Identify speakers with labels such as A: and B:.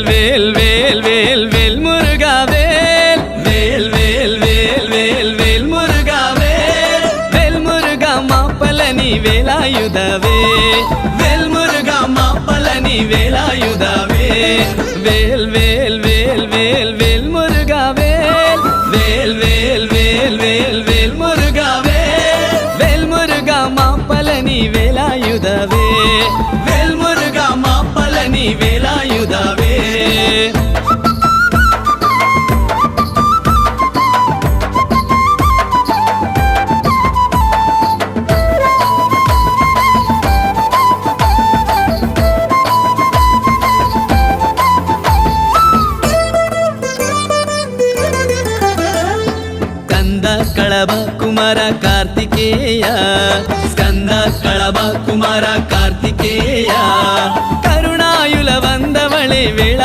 A: வேல் வேல் வேல் வேல் முருகா வேல் வேல் வேல் வேல் வேல் வேல் முருகா வேல் வேல் முருகா மாப்பலனி வேலாயுதவே வேல் முருகா மாப்பலனி வேலாயுதவே வேல் வேல் வேல் வேல் வேல் முருகா வேல் வேல் வேல் வேல் வேல் வேல் முருகா வேல் வேல் முருகா மாப்பலனி வேலாயுதவே வேல் முருகா மாப்பலனி வேலாயுதவே స్కంద కళభ కుమార కార్తికేయ స్కంద కళభ కుమార కార్తికేయ కరుణాయుల వందవళే వేళ